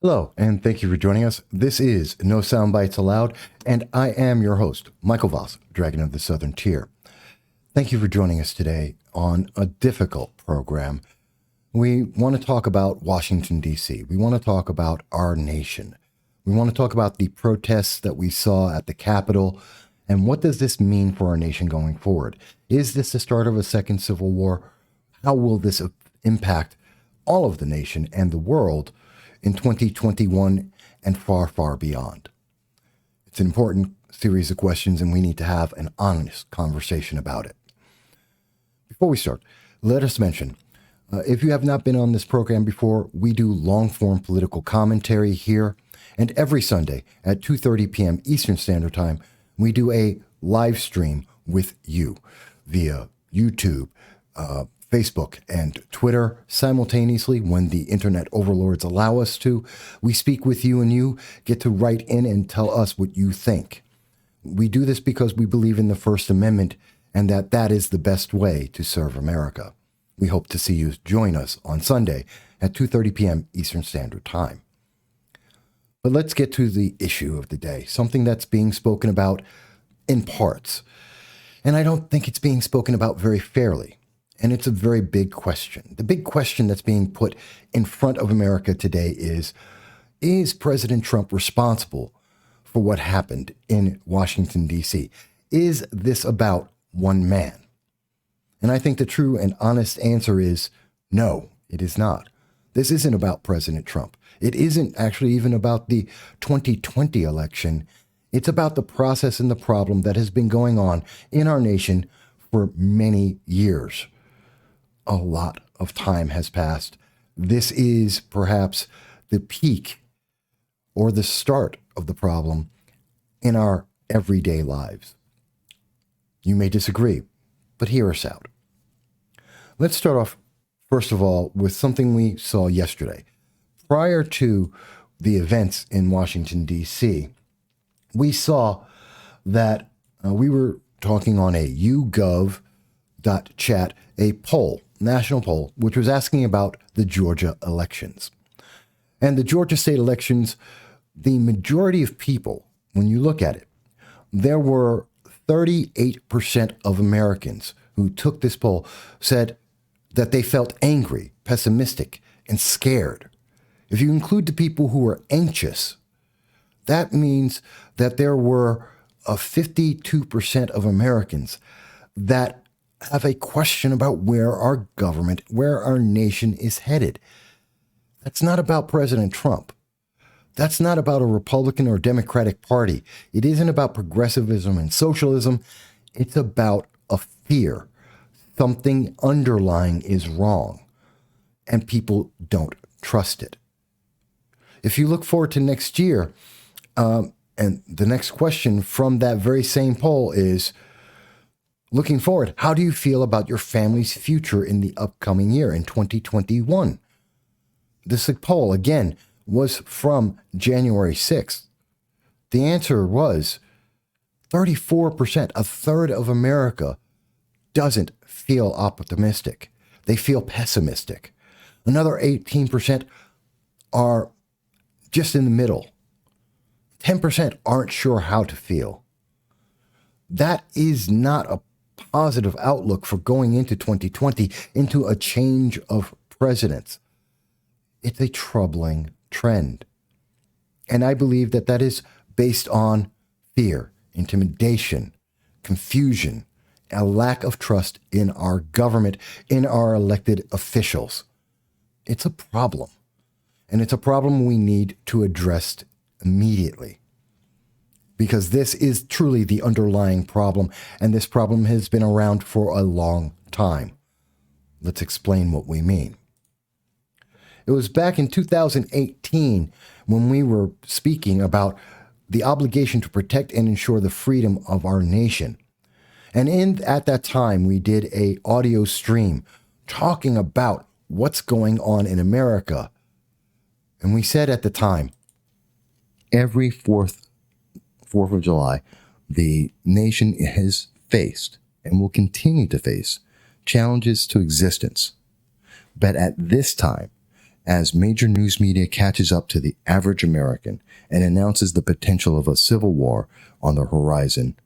Hello, and thank you for joining us. This is No Soundbites Allowed, and I am your host, Michael Voss, Dragon of the Southern Tier. Thank you for joining us today on a difficult program. We want to talk about Washington, D.C. We want to talk about our nation. We want to talk about the protests that we saw at the Capitol, and what does this mean for our nation going forward? Is this the start of a second civil war? How will this impact all of the nation and the world in 2021 and far, far beyond? It's an important series of questions, and we need to have an honest conversation about it. Before we start, let us mention, if you have not been on this program before, we do long-form political commentary here, and every Sunday at 2:30 p.m. Eastern Standard Time, we do a live stream with you via YouTube, Facebook, and Twitter simultaneously when the internet overlords allow us to. We speak with you, and you get to write in and tell us what you think. We do this because we believe in the First Amendment and that is the best way to serve America. We hope to see you join us on Sunday at 2:30 p.m. Eastern Standard Time. But let's get to the issue of the day, something that's being spoken about in parts. And I don't think it's being spoken about very fairly. And it's a very big question. The big question that's being put in front of America today is President Trump responsible for what happened in Washington, D.C.? Is this about one man? And I think the true and honest answer is no, it is not. This isn't about President Trump. It isn't actually even about the 2020 election. It's about the process and the problem that has been going on in our nation for many years. A lot of time has passed. This is perhaps the peak or the start of the problem in our everyday lives. You may disagree, but hear us out. Let's start off, first of all, with something we saw yesterday. Prior to the events in Washington, D.C., we saw that we were talking on a YouGov.chat, a poll, national poll, which was asking about the Georgia elections. And the Georgia state elections, the majority of people, when you look at it, there were 38% of Americans who took this poll said that they felt angry, pessimistic, and scared. If you include the people who were anxious, that means that there were 52% of Americans that have a question about where our government, where our nation is headed. That's not about President Trump. That's not about a Republican or Democratic Party. It isn't about progressivism and socialism. It's about a fear. Something underlying is wrong, and people don't trust it. If you look forward to next year, and the next question from that very same poll is, looking forward, how do you feel about your family's future in the upcoming year, in 2021? This poll, again, was from January 6th. The answer was 34%, a third of America, doesn't feel optimistic. They feel pessimistic. Another 18% are just in the middle. 10% aren't sure how to feel. That is not a positive outlook for going into 2020, into a change of presidents. It's a troubling trend. And I believe that is based on fear, intimidation, confusion, a lack of trust in our government, in our elected officials. It's a problem. And it's a problem we need to address immediately. Because this is truly the underlying problem, and this problem has been around for a long time. Let's explain what we mean. It was back in 2018 when we were speaking about the obligation to protect and ensure the freedom of our nation. And at that time, we did an audio stream talking about what's going on in America. And we said at the time, every 4th of July, the nation has faced and will continue to face challenges to existence. But at this time, as major news media catches up to the average American and announces the potential of a civil war on the horizon,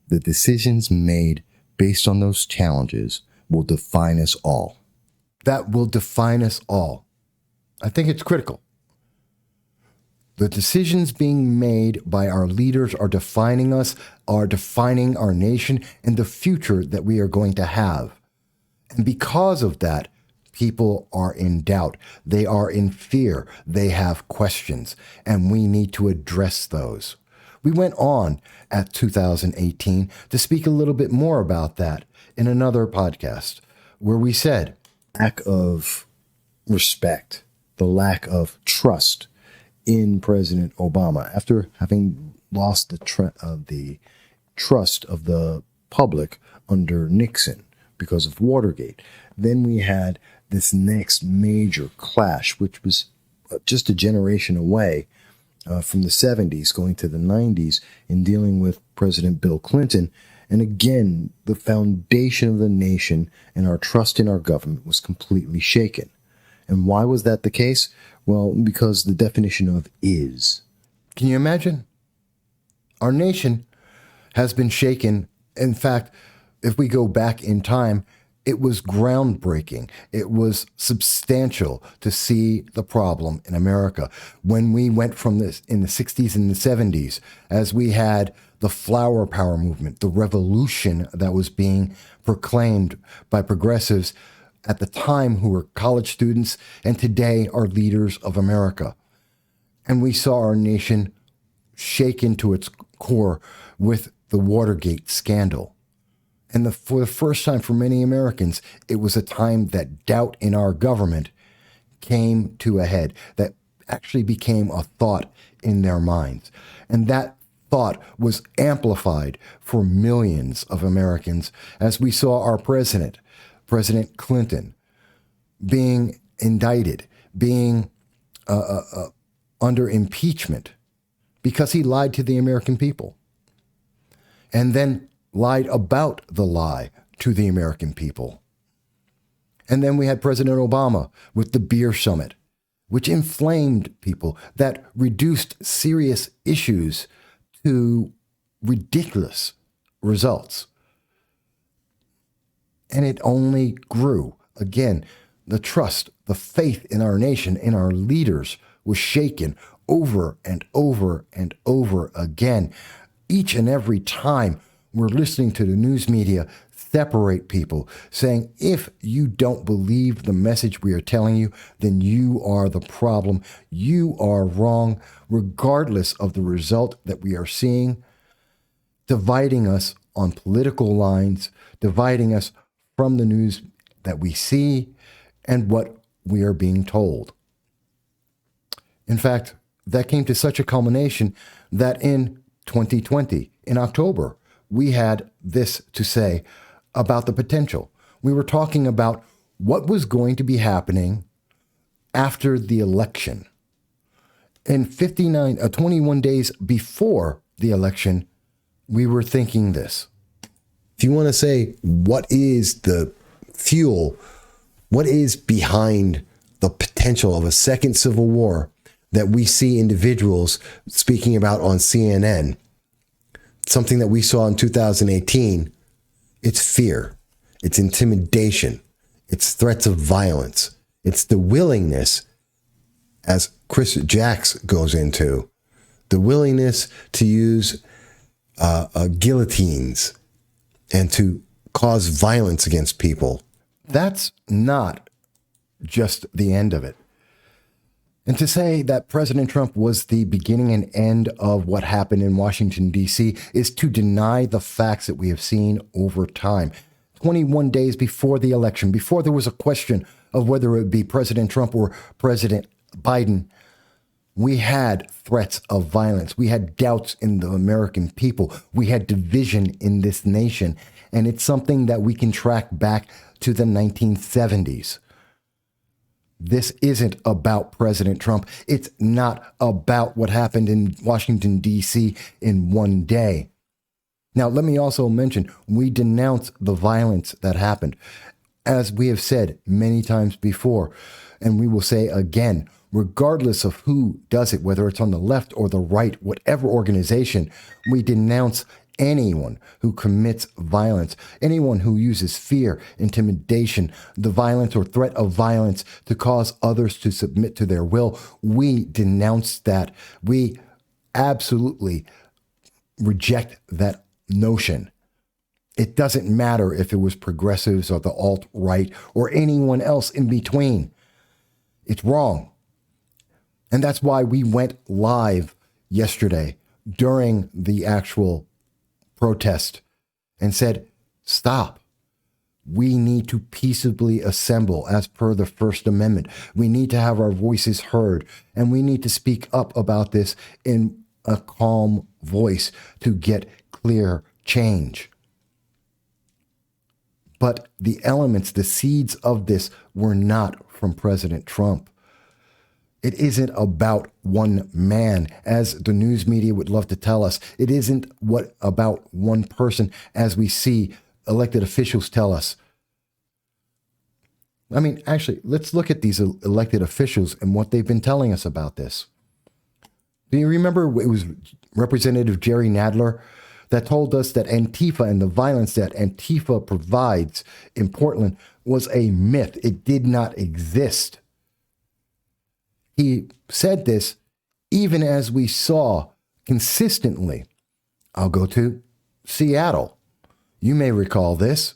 the decisions made based on those challenges will define us all. That will define us all. I think it's critical. The decisions being made by our leaders are defining us, are defining our nation and the future that we are going to have. And because of that, people are in doubt. They are in fear. They have questions, and we need to address those. We went on at 2018 to speak a little bit more about that in another podcast where we said lack of respect, the lack of trust in President Obama after having lost the trust of the public under Nixon because of Watergate. Then we had this next major clash, which was just a generation away from the 70s going to the 90s in dealing with President Bill Clinton. And again, the foundation of the nation and our trust in our government was completely shaken. And why was that the case? Well, because the definition of is. Can you imagine? Our nation has been shaken. In fact, if we go back in time, it was groundbreaking. It was substantial to see the problem in America. When we went from this in the 60s and the 70s, as we had the flower power movement, the revolution that was being proclaimed by progressives at the time who were college students and today are leaders of America. And we saw our nation shaken to its core with the Watergate scandal. And for the first time for many Americans, it was a time that doubt in our government came to a head, that actually became a thought in their minds. And that thought was amplified for millions of Americans as we saw our president, President Clinton, being indicted, being under impeachment because he lied to the American people and then lied about the lie to the American people. And then we had President Obama with the beer summit, which inflamed people, that reduced serious issues to ridiculous results. And it only grew. Again, the trust, the faith in our nation, in our leaders was shaken over and over and over again. Each and every time we're listening to the news media separate people, saying, if you don't believe the message we are telling you, then you are the problem. You are wrong, regardless of the result that we are seeing, dividing us on political lines, dividing us from the news that we see and what we are being told. In fact, that came to such a culmination that in 2020, in October, we had this to say about the potential. We were talking about what was going to be happening after the election. In 21 days before the election, we were thinking this. If you want to say what is the fuel, what is behind the potential of a second civil war that we see individuals speaking about on CNN, something that we saw in 2018, it's fear, it's intimidation, it's threats of violence, it's the willingness, as Chris Jacks goes into, the willingness to use guillotines and to cause violence against people. That's not just the end of it. And to say that President Trump was the beginning and end of what happened in Washington, D.C. is to deny the facts that we have seen over time. 21 days before the election, before there was a question of whether it would be President Trump or President Biden, we had threats of violence. We had doubts in the American people. We had division in this nation. And it's something that we can track back to the 1970s. This isn't about President Trump. It's not about what happened in Washington, D.C. in one day. Now, let me also mention, we denounce the violence that happened. As we have said many times before, And we will say again, regardless of who does it, whether it's on the left or the right, whatever organization, we denounce anyone who commits violence, anyone who uses fear, intimidation, the violence or threat of violence to cause others to submit to their will. We denounce that. We absolutely reject that notion. It doesn't matter if it was progressives or the alt-right or anyone else in between. It's wrong. And that's why we went live yesterday during the actual protest and said, stop. We need to peaceably assemble as per the First Amendment. We need to have our voices heard, and we need to speak up about this in a calm voice to get clear change. But the elements, the seeds of this were not from President Trump. It isn't about one man, as the news media would love to tell us. It isn't about one person, as we see elected officials tell us. I mean, actually, let's look at these elected officials and what they've been telling us about this. Do you remember it was Representative Jerry Nadler that told us that Antifa and the violence that Antifa provides in Portland was a myth? It did not exist. He said this even as we saw consistently. I'll go to Seattle. You may recall this.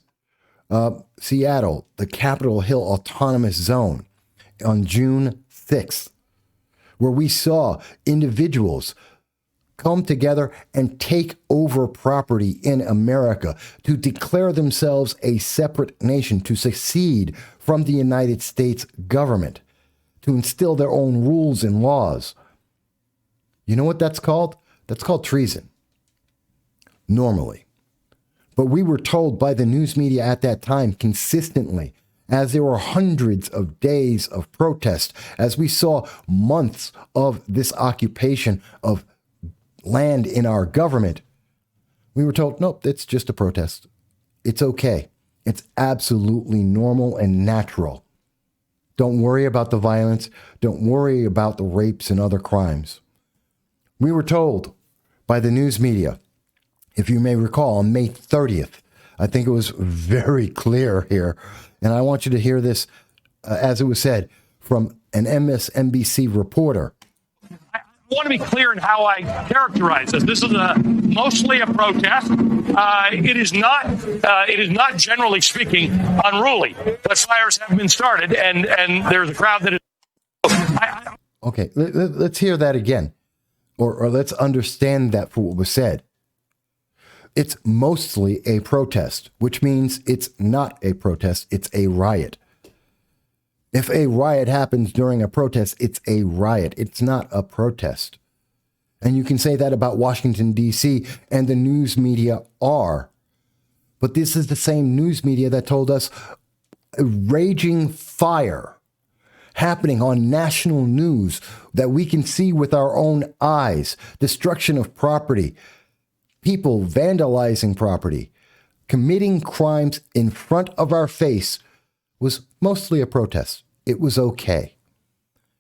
Seattle, the Capitol Hill Autonomous Zone on June 6th, where we saw individuals come together and take over property in America, to declare themselves a separate nation, to secede from the United States government, to instill their own rules and laws. You know what that's called? That's called treason, normally. But we were told by the news media at that time consistently, as there were hundreds of days of protest, as we saw months of this occupation of land in our government, we were told, nope, it's just a protest. It's okay. It's absolutely normal and natural. Don't worry about the violence. Don't worry about the rapes and other crimes. We were told by the news media, if you may recall, on May 30th, I think it was very clear here, and I want you to hear this as it was said from an MSNBC reporter. I want to be clear in how I characterize this. This is mostly a protest. It is not, generally speaking, unruly. But fires have been started, and there's a crowd that is. Okay, let's hear that again, or let's understand that for what was said. It's mostly a protest, which means it's not a protest, it's a riot. If a riot happens during a protest, it's a riot. It's not a protest. And you can say that about Washington, D.C., and the news media are. But this is the same news media that told us a raging fire happening on national news that we can see with our own eyes, destruction of property, people vandalizing property, committing crimes in front of our face, was mostly a protest. It was okay.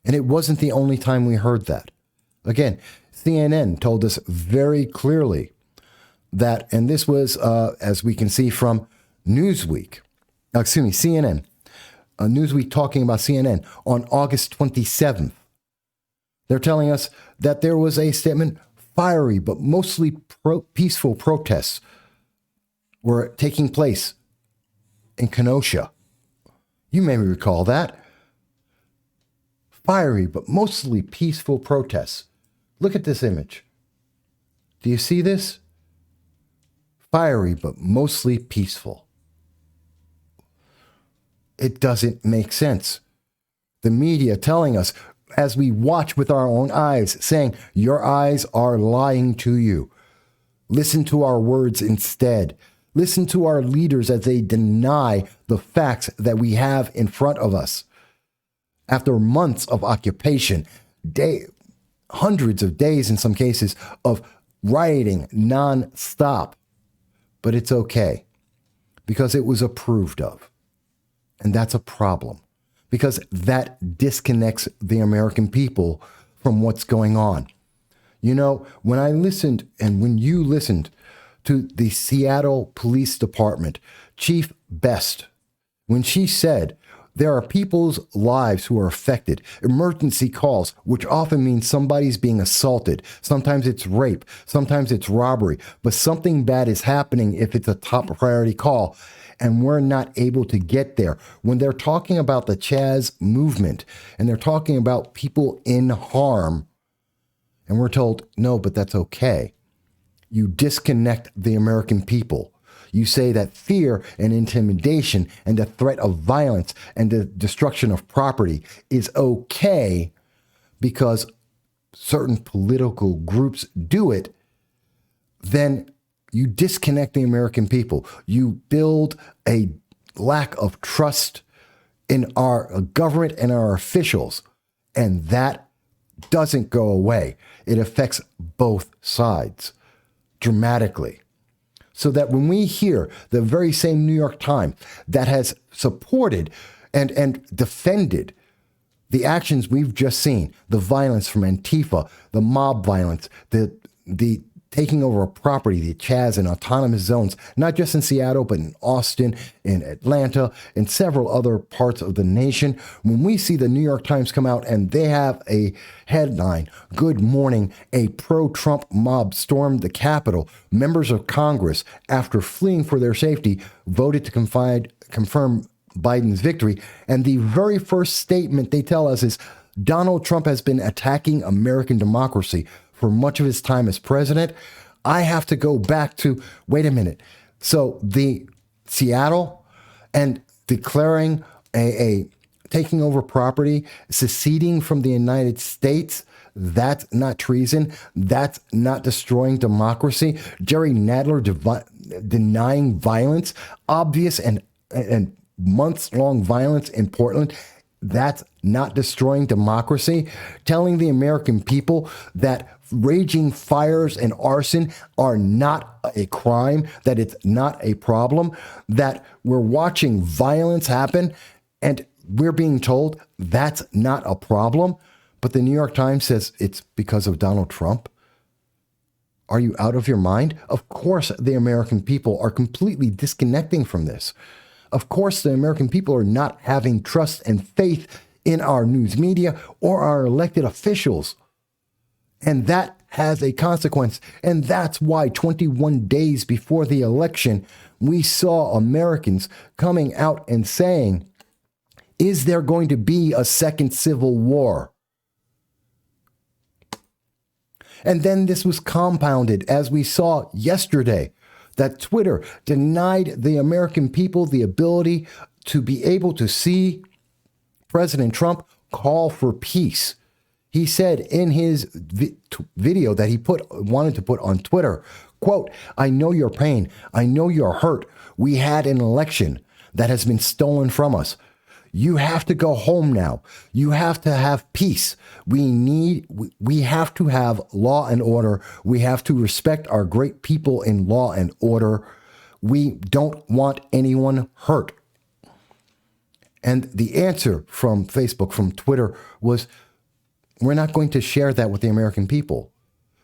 And it wasn't the only time we heard that. Again, CNN told us very clearly that, and this was, as we can see from CNN, Newsweek talking about CNN on August 27th. They're telling us that there was a statement, fiery but mostly peaceful protests were taking place in Kenosha. You may recall that. Fiery but mostly peaceful protests. Look at this image. Do you see this? Fiery but mostly peaceful. It doesn't make sense. The media telling us, as we watch with our own eyes, saying, your eyes are lying to you. Listen to our words instead. Listen to our leaders as they deny the facts that we have in front of us. After months of occupation, hundreds of days in some cases of rioting nonstop. But it's okay because it was approved of. And that's a problem because that disconnects the American people from what's going on. You know, when I listened and when you listened to the Seattle Police Department Chief Best, when she said there are people's lives who are affected, emergency calls, which often means somebody's being assaulted. Sometimes it's rape, sometimes it's robbery, but something bad is happening if it's a top priority call, and we're not able to get there. When they're talking about the Chaz movement and they're talking about people in harm, and we're told, no, but that's okay. You disconnect the American people. You say that fear and intimidation and the threat of violence and the destruction of property is okay because certain political groups do it, then you disconnect the American people. You build a lack of trust in our government and our officials, and that doesn't go away. It affects both sides dramatically. So that when we hear the very same New York Times that has supported and defended the actions we've just seen, the violence from Antifa, the mob violence, the taking over a property, the Chaz and autonomous zones, not just in Seattle, but in Austin, in Atlanta, and several other parts of the nation. When we see the New York Times come out and they have a headline, "Good morning, a pro-Trump mob stormed the Capitol. Members of Congress, after fleeing for their safety, voted to confirm Biden's victory." And the very first statement they tell us is, Donald Trump has been attacking American democracy for much of his time as president. I have to go back to, wait a minute. So the Seattle and declaring a taking over property, seceding from the United States, that's not treason. That's not destroying democracy. Jerry Nadler denying violence, obvious and months-long violence in Portland. That's not destroying democracy. Telling the American people that raging fires and arson are not a crime, that it's not a problem, that we're watching violence happen and we're being told that's not a problem. But the New York Times says it's because of Donald Trump. Are you out of your mind? Of course, the American people are completely disconnecting from this. Of course, the American people are not having trust and faith in our news media or our elected officials. And that has a consequence. And that's why 21 days before the election, we saw Americans coming out and saying, is there going to be a second civil war? And then this was compounded, as we saw yesterday, that Twitter denied the American people the ability to be able to see President Trump call for peace. He said in his video that he wanted to put on Twitter, quote, "I know your pain. I know you're hurt. We had an election that has been stolen from us. You have to go home now. You have to have peace. We have to have law and order. We have to respect our great people in law and order. We don't want anyone hurt." And the answer from Facebook, from Twitter, was, we're not going to share that with the American people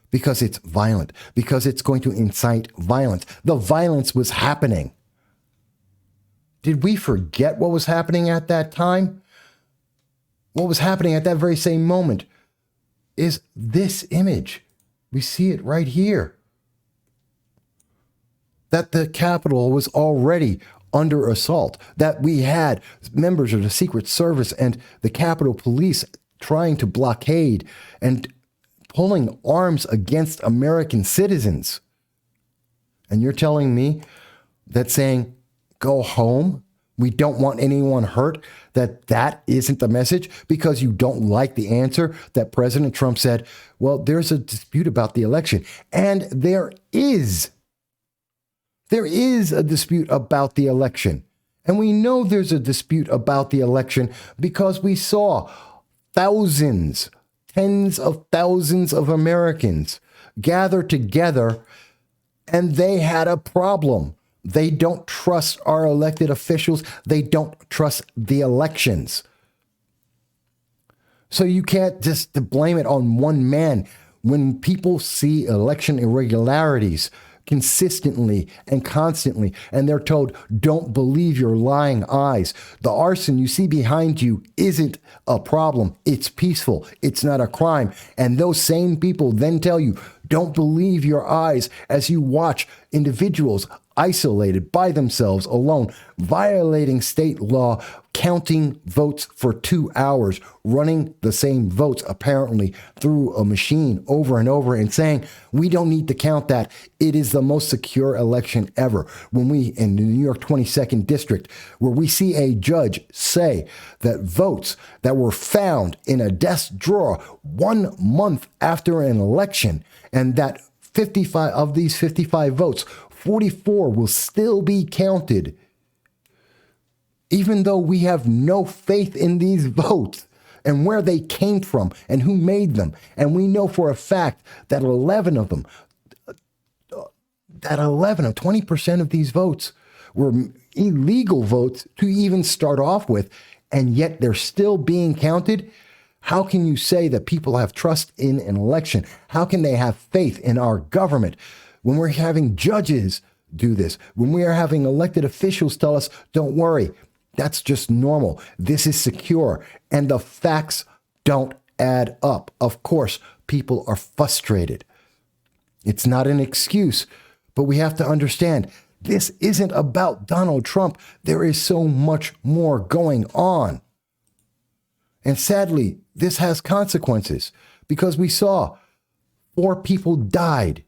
because it's violent, because it's going to incite violence. The violence was happening. Did we forget what was happening at that time? What was happening at that very same moment is this image. We see it right here. That the Capitol was already under assault, that we had members of the Secret Service and the Capitol Police trying to blockade and pulling arms against American citizens. And you're telling me that saying, go home, we don't want anyone hurt, that isn't the message because you don't like the answer that President Trump said, well, there's a dispute about the election. And there is a dispute about the election. And we know there's a dispute about the election because we saw thousands, tens of thousands of Americans gather together and they had a problem. They don't trust our elected officials. They don't trust the elections. So you can't just blame it on one man. When people see election irregularities consistently and constantly, and they're told, don't believe your lying eyes. The arson you see behind you isn't a problem. It's peaceful. It's not a crime. And those same people then tell you, don't believe your eyes as you watch individuals isolated by themselves alone, violating state law, counting votes for 2 hours, running the same votes apparently through a machine over and over and saying, we don't need to count that. It is the most secure election ever. When we, in the New York 22nd District, where we see a judge say that votes that were found in a desk drawer 1 month after an election, and that 55 of these 55 votes, 44 will still be counted, even though we have no faith in these votes and where they came from and who made them. And we know for a fact that 11 of them, 20% of these votes were illegal votes to even start off with, and yet they're still being counted. How can you say that people have trust in an election? How can they have faith in our government when we're having judges do this, when we are having elected officials tell us, don't worry, that's just normal, this is secure, and the facts don't add up? Of course, people are frustrated. It's not an excuse, but we have to understand this isn't about Donald Trump. There is so much more going on. And sadly, this has consequences, because we saw 4 people died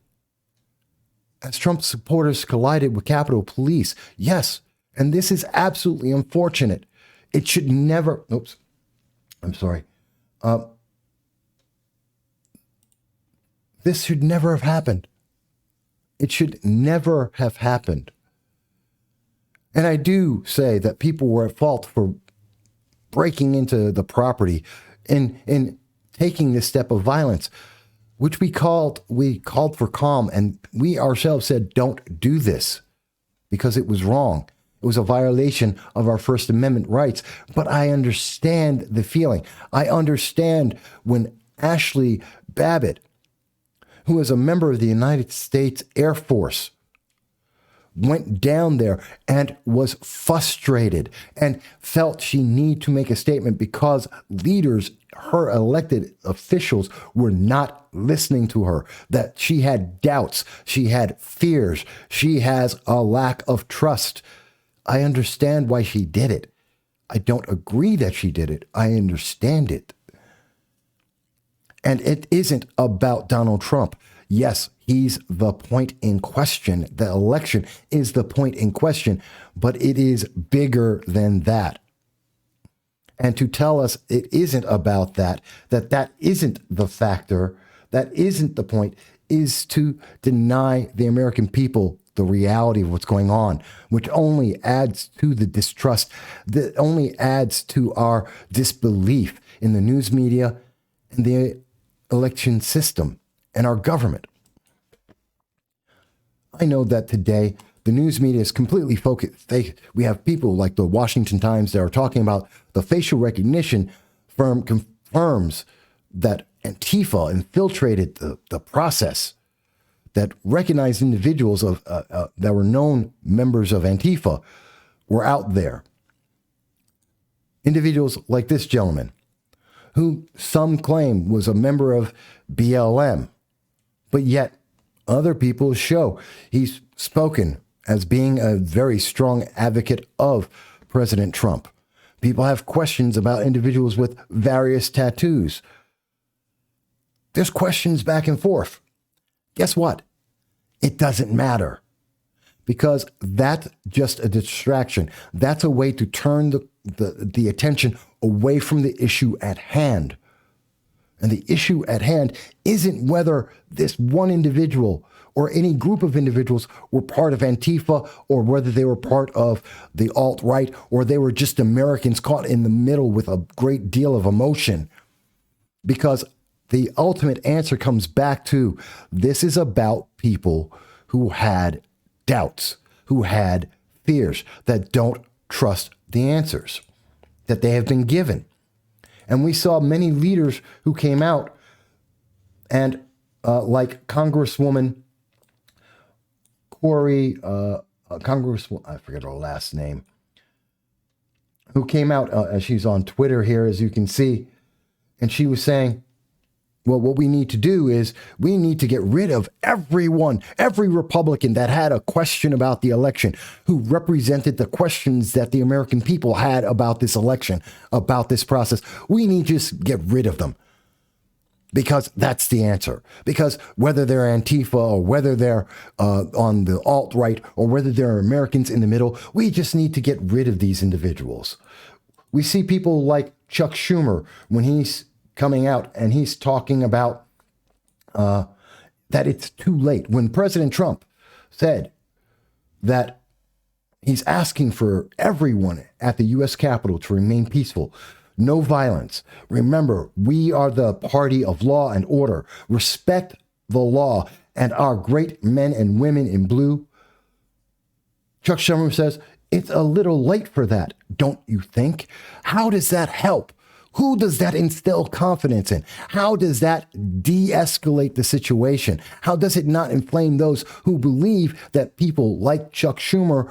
as Trump supporters collided with Capitol Police. Yes, and this is absolutely unfortunate. It should never, this should never have happened. It should never have happened. And I do say that people were at fault for breaking into the property and taking this step of violence, which we called for calm, and we ourselves said, don't do this, because it was wrong. It was a violation of our First Amendment rights. But I understand the feeling. I understand when Ashley Babbitt, who is a member of the United States Air Force, went down there and was frustrated and felt she needed to make a statement because leaders, her elected officials, were not listening to her, that she had doubts, she had fears, she has a lack of trust. I understand why she did it. I don't agree that she did it. I understand it. And it isn't about Donald Trump. Yes, he's the point in question. The election is the point in question, but it is bigger than that. And to tell us it isn't about that isn't the factor, that isn't the point, is to deny the American people the reality of what's going on, which only adds to the distrust, that only adds to our disbelief in the news media and the election system and our government. I know that today the news media is completely focused. We have people like the Washington Times that are talking about the facial recognition firm confirms that Antifa infiltrated the process, that recognized individuals that were known members of Antifa were out there. Individuals like this gentleman, who some claim was a member of BLM, but yet other people show he's spoken as being a very strong advocate of President Trump. People have questions about individuals with various tattoos. There's questions back and forth. Guess what? It doesn't matter, because that's just a distraction. That's a way to turn the attention away from the issue at hand. And the issue at hand isn't whether this one individual or any group of individuals were part of Antifa, or whether they were part of the alt-right, or they were just Americans caught in the middle with a great deal of emotion. Because the ultimate answer comes back to, this is about people who had doubts, who had fears, that don't trust the answers that they have been given. And we saw many leaders who came out and like Congresswoman Corey, Congresswoman, I forget her last name, who came out, she's on Twitter here, as you can see, and she was saying, well, what we need to do is we need to get rid of everyone, every Republican that had a question about the election, who represented the questions that the American people had about this election, about this process. We need to just get rid of them, because that's the answer. Because whether they're Antifa or whether they're on the alt-right or whether they're Americans in the middle, we just need to get rid of these individuals. We see people like Chuck Schumer when he's coming out and he's talking about that it's too late. When President Trump said that he's asking for everyone at the U.S. Capitol to remain peaceful, no violence. Remember, we are the party of law and order. Respect the law and our great men and women in blue. Chuck Schumer says, it's a little late for that, don't you think? How does that help? Who does that instill confidence in? How does that de-escalate the situation? How does it not inflame those who believe that people like Chuck Schumer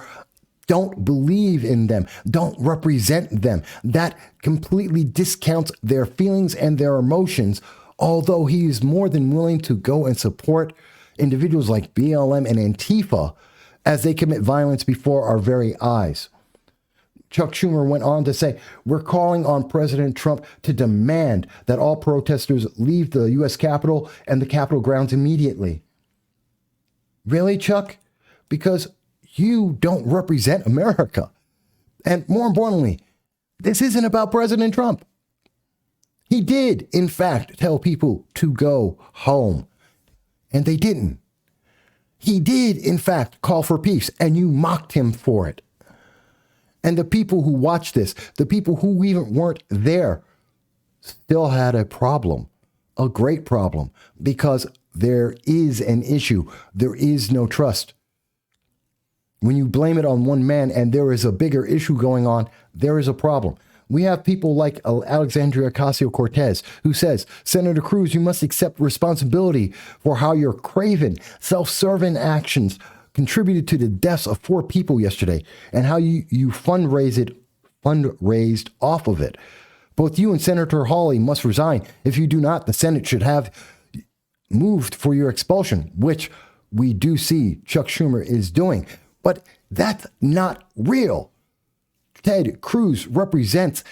don't believe in them, don't represent them? That completely discounts their feelings and their emotions, although he is more than willing to go and support individuals like BLM and Antifa as they commit violence before our very eyes. Chuck Schumer went on to say, we're calling on President Trump to demand that all protesters leave the U.S. Capitol and the Capitol grounds immediately. Really, Chuck? Because you don't represent America. And more importantly, this isn't about President Trump. He did, in fact, tell people to go home, and they didn't. He did, in fact, call for peace, and you mocked him for it. And the people who watched this, the people who even weren't there, still had a problem, a great problem, because there is an issue. There is no trust. When you blame it on one man and there is a bigger issue going on, there is a problem. We have people like Alexandria Ocasio-Cortez, who says, Senator Cruz, you must accept responsibility for how your craven, self-serving actions contributed to the deaths of 4 people yesterday, and how you fundraised off of it. Both you and Senator Hawley must resign. If you do not, the Senate should have moved for your expulsion, which we do see Chuck Schumer is doing. But that's not real. Ted Cruz represents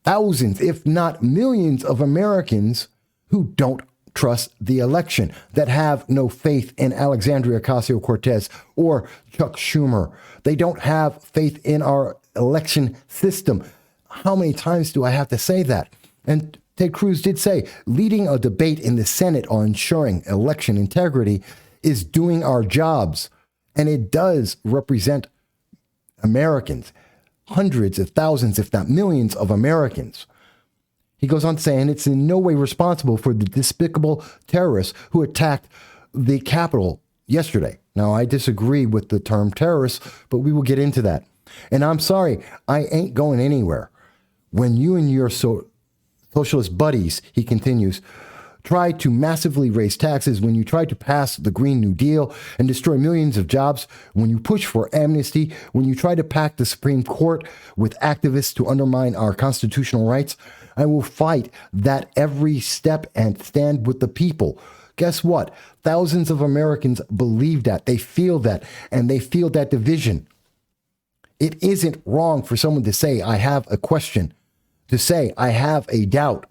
thousands, if not millions, of Americans who don't trust the election, that have no faith in Alexandria Ocasio-Cortez or Chuck Schumer. They don't have faith in our election system. How many times do I have to say that? And Ted Cruz did say, leading a debate in the Senate on ensuring election integrity is doing our jobs. And it does represent Americans, hundreds of thousands, if not millions of Americans. He goes on to say, and it's in no way responsible for the despicable terrorists who attacked the Capitol yesterday. Now, I disagree with the term terrorists, but we will get into that. And I'm sorry, I ain't going anywhere. When you and your socialist buddies, he continues, try to massively raise taxes, when you try to pass the Green New Deal and destroy millions of jobs, when you push for amnesty, when you try to pack the Supreme Court with activists to undermine our constitutional rights, I will fight that every step and stand with the people. Guess what? Thousands of Americans believe that. They feel that, and they feel that division. It isn't wrong for someone to say, I have a question, to say, I have a doubt.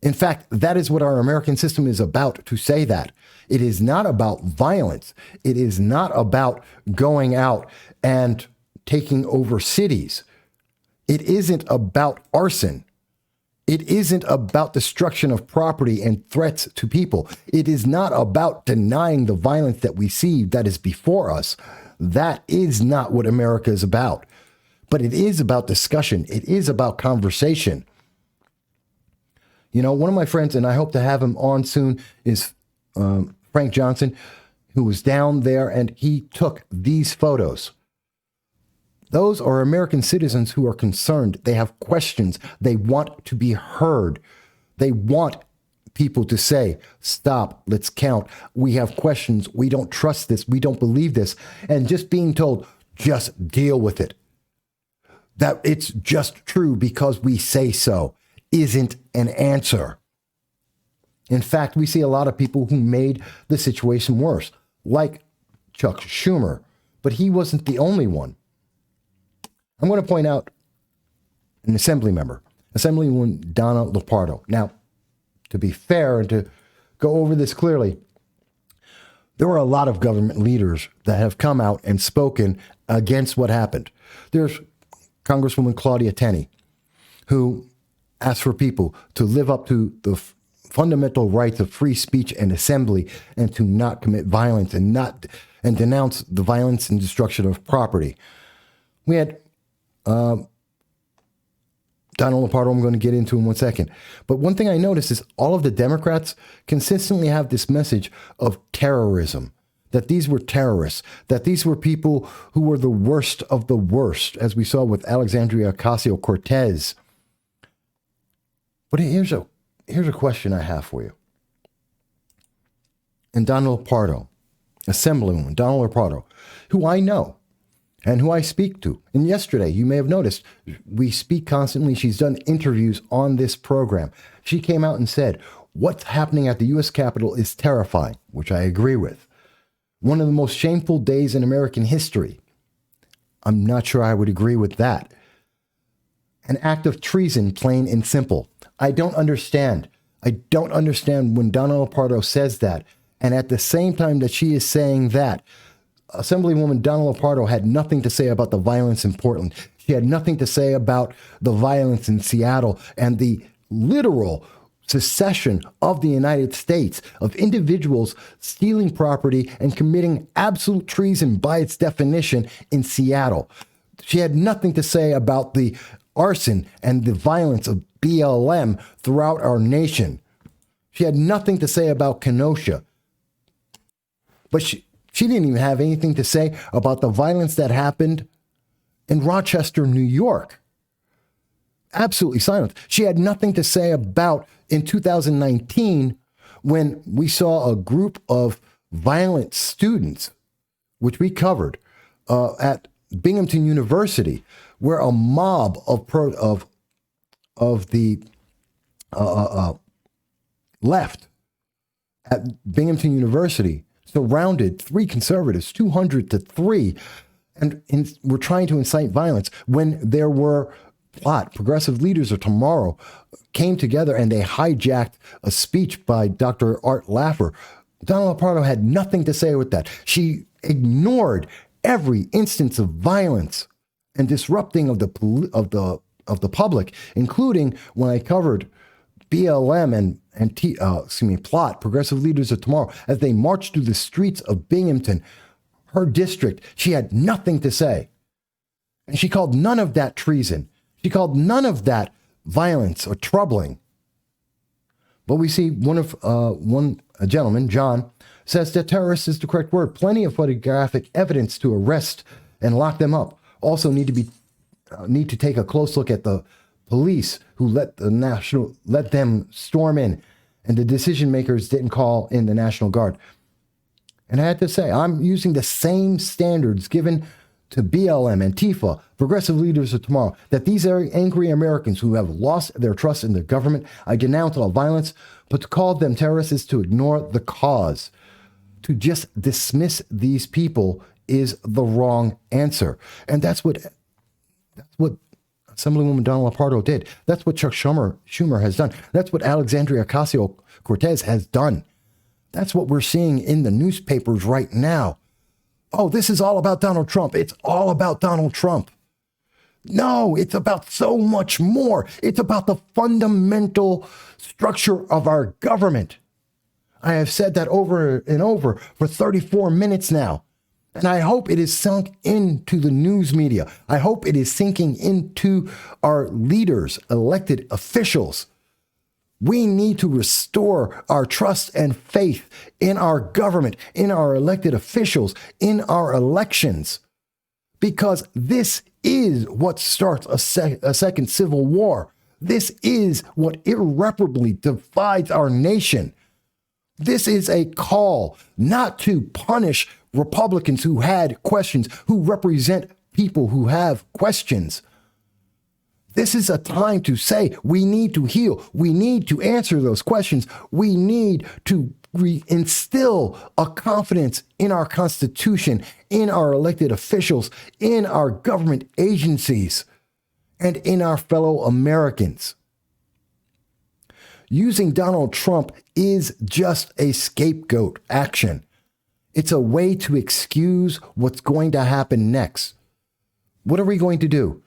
In fact, that is what our American system is about, to say that. It is not about violence. It is not about going out and taking over cities. It isn't about arson. It isn't about destruction of property and threats to people. It is not about denying the violence that we see that is before us. That is not what America is about. But it is about discussion. It is about conversation. You know, one of my friends, and I hope to have him on soon, is Frank Johnson, who was down there, and he took these photos. Those are American citizens who are concerned. They have questions. They want to be heard. They want people to say, stop, let's count. We have questions. We don't trust this. We don't believe this. And just being told, just deal with it. That it's just true because we say so isn't an answer. In fact, we see a lot of people who made the situation worse, like Chuck Schumer, but he wasn't the only one. I'm going to point out an assembly member, Assemblywoman Donna Lupardo. Now, to be fair and to go over this clearly, there were a lot of government leaders that have come out and spoken against what happened. There's Congresswoman Claudia Tenney, who asked for people to live up to the fundamental rights of free speech and assembly and to not commit violence and denounce the violence and destruction of property. We had Donald Lupardo, I'm going to get into in 1 second. But one thing I noticed is all of the Democrats consistently have this message of terrorism, that these were terrorists, that these were people who were the worst of the worst, as we saw with Alexandria Ocasio-Cortez. But here's a question I have for you. And Donald Lupardo, Assemblywoman Donald Lupardo, who I know, and who I speak to. And yesterday, you may have noticed, we speak constantly. She's done interviews on this program. She came out and said, what's happening at the U.S. Capitol is terrifying, which I agree with. One of the most shameful days in American history. I'm not sure I would agree with that. An act of treason, plain and simple. I don't understand. I don't understand when Donald Lupardo says that. And at the same time that she is saying that, Assemblywoman Donald Lupardo had nothing to say about the violence in Portland. She had nothing to say about the violence in Seattle and the literal secession of the United States, of individuals stealing property and committing absolute treason by its definition in Seattle. She had nothing to say about the arson and the violence of BLM throughout our nation. She had nothing to say about Kenosha. But she didn't even have anything to say about the violence that happened in Rochester, New York. Absolutely silent. She had nothing to say about in 2019 when we saw a group of violent students, which we covered at Binghamton University, where a mob of the left at Binghamton University surrounded 3 conservatives, 200 to 3, and were trying to incite violence when there were progressive leaders of tomorrow came together and they hijacked a speech by Dr. Art Laffer. Donald Lupardo had nothing to say with that. She ignored every instance of violence and disrupting of the public, including when I covered BLM and Plot, Progressive Leaders of Tomorrow, as they marched through the streets of Binghamton, her district. She had nothing to say. And she called none of that treason. She called none of that violence or troubling. But we see a gentleman, John, says that terrorist is the correct word. Plenty of photographic evidence to arrest and lock them up. Also need to take a close look at the police who let them storm in, and the decision makers didn't call in the National Guard. And I had to say, I'm using the same standards given to BLM, Antifa, Progressive Leaders of Tomorrow, that these are angry Americans who have lost their trust in the government. I denounce all violence, but to call them terrorists is to ignore the cause. To just dismiss these people is the wrong answer. And that's what Assemblywoman Donald Lupardo did. That's what Chuck Schumer has done. That's what Alexandria Ocasio-Cortez has done. That's what we're seeing in the newspapers right now. Oh, this is all about Donald Trump. It's all about Donald Trump. No, it's about so much more. It's about the fundamental structure of our government. I have said that over and over for 34 minutes now. And I hope it is sunk into the news media. I hope it is sinking into our leaders, elected officials. We need to restore our trust and faith in our government, in our elected officials, in our elections, because this is what starts a second civil war. This is what irreparably divides our nation. This is a call not to punish Republicans who had questions, who represent people who have questions. This is a time to say we need to heal. We need to answer those questions. We need to instill a confidence in our Constitution, in our elected officials, in our government agencies, and in our fellow Americans. Using Donald Trump is just a scapegoat action. It's a way to excuse what's going to happen next. What are we going to do?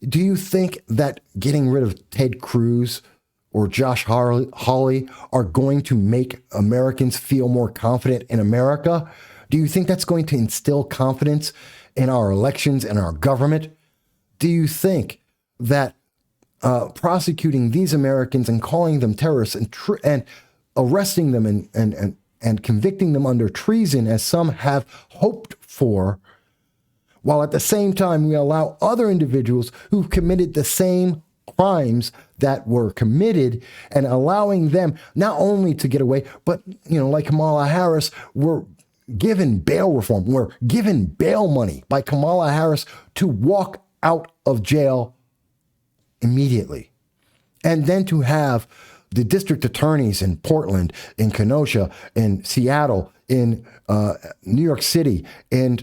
Do you think that getting rid of Ted Cruz or Josh Hawley are going to make Americans feel more confident in America? Do you think that's going to instill confidence in our elections and our government? Do you think that prosecuting these Americans and calling them terrorists and arresting them and convicting them under treason, as some have hoped for, while at the same time we allow other individuals who've committed the same crimes that were committed and allowing them not only to get away, but, like Kamala Harris, we're given bail reform. We're given bail money by Kamala Harris to walk out of jail immediately. And then to have the district attorneys in Portland, in Kenosha, in Seattle, in New York City, in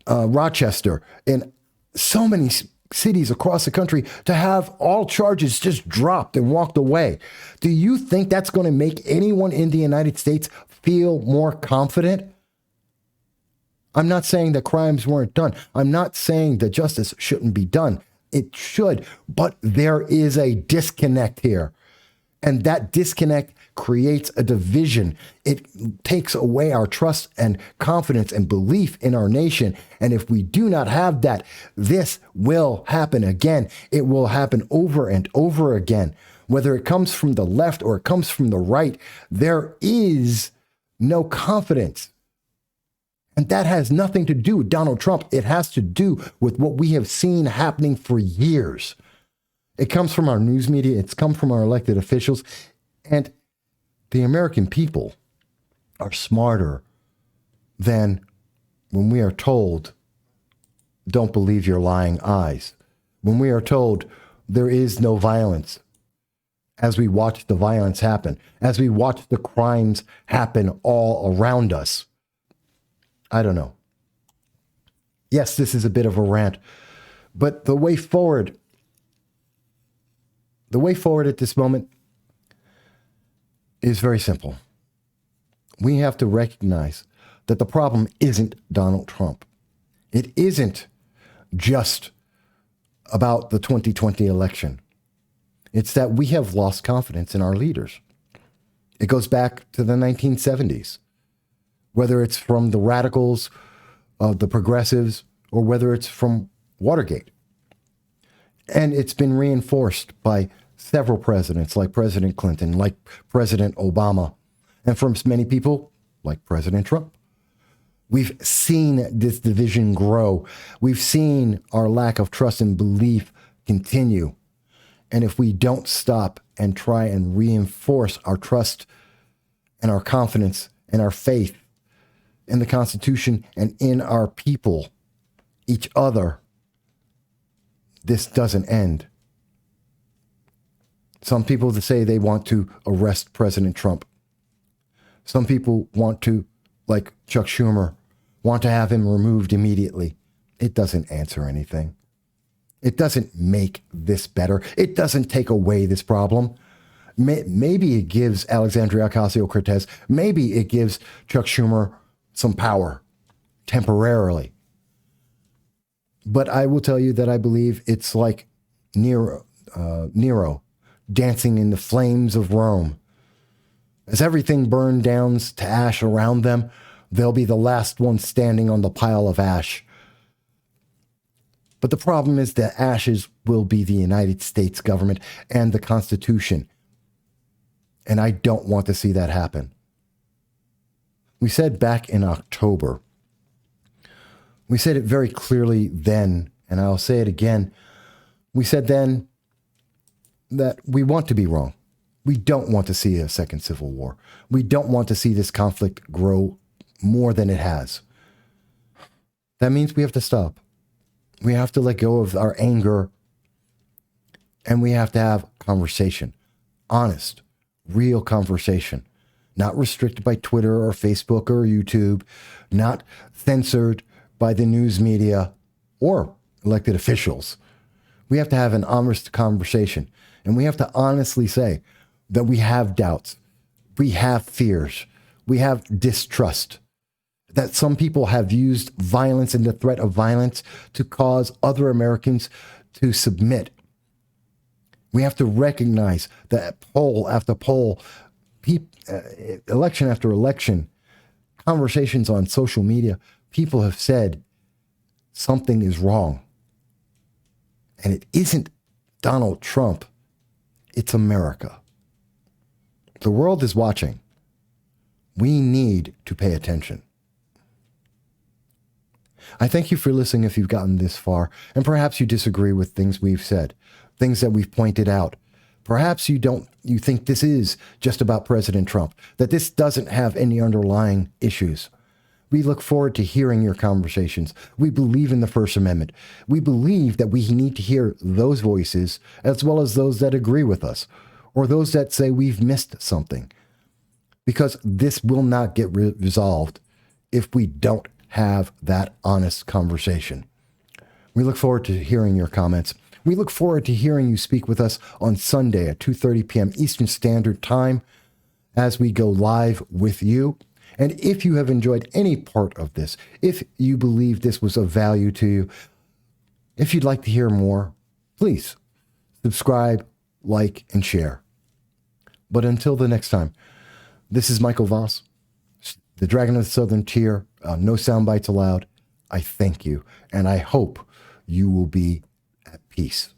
Rochester, in so many cities across the country to have all charges just dropped and walked away. Do you think that's going to make anyone in the United States feel more confident? I'm not saying that crimes weren't done. I'm not saying that justice shouldn't be done. It should, but there is a disconnect here. And that disconnect creates a division. It takes away our trust and confidence and belief in our nation. And if we do not have that, this will happen again. It will happen over and over again. Whether it comes from the left or it comes from the right, there is no confidence. And that has nothing to do with Donald Trump. It has to do with what we have seen happening for years. It comes from our news media. It's come from our elected officials. And the American people are smarter than when we are told, don't believe your lying eyes. When we are told there is no violence, as we watch the violence happen, as we watch the crimes happen all around us. I don't know. Yes, this is a bit of a rant, but the way forward at this moment is very simple. We have to recognize that the problem isn't Donald Trump. It isn't just about the 2020 election. It's that we have lost confidence in our leaders. It goes back to the 1970s, whether it's from the radicals, the progressives, or whether it's from Watergate. And it's been reinforced by several presidents, like President Clinton, like President Obama, and from many people, like President Trump. We've seen this division grow. We've seen our lack of trust and belief continue. And if we don't stop and try and reinforce our trust and our confidence and our faith in the Constitution and in our people, each other, this doesn't end. Some people say they want to arrest President Trump. Some people want to, like Chuck Schumer, want to have him removed immediately. It doesn't answer anything. It doesn't make this better. It doesn't take away this problem. Maybe it gives Alexandria Ocasio-Cortez, maybe it gives Chuck Schumer some power temporarily. But I will tell you that I believe it's like Nero dancing in the flames of Rome. As everything burned down to ash around them, they'll be the last ones standing on the pile of ash. But the problem is that ashes will be the United States government and the Constitution. And I don't want to see that happen. We said back in October, we said it very clearly then And I'll say it again. We said then that we want to be wrong. We don't want to see a second civil war. We don't want to see this conflict grow more than it has. That means we have to stop. We have to let go of our anger, and we have to have conversation. Honest, real conversation. Not restricted by Twitter or Facebook or YouTube. Not censored by the news media or elected officials. We have to have an honest conversation. And we have to honestly say that we have doubts. We have fears. We have distrust. That some people have used violence and the threat of violence to cause other Americans to submit. We have to recognize that poll after poll, election after election, conversations on social media, people have said something is wrong. And it isn't Donald Trump. It's America. The world is watching. We need to pay attention. I thank you for listening if you've gotten this far, and perhaps you disagree with things we've said, things that we've pointed out. Perhaps you think this is just about President Trump, that this doesn't have any underlying issues. We look forward to hearing your conversations. We believe in the First Amendment. We believe that we need to hear those voices as well as those that agree with us or those that say we've missed something, because this will not get resolved if we don't have that honest conversation. We look forward to hearing your comments. We look forward to hearing you speak with us on Sunday at 2:30 p.m. Eastern Standard Time as we go live with you. And if you have enjoyed any part of this, if you believe this was of value to you, if you'd like to hear more, please subscribe, like, and share. But until the next time, this is Michael Voss, the Dragon of the Southern Tier, no Soundbites Allowed. I thank you, and I hope you will be at peace.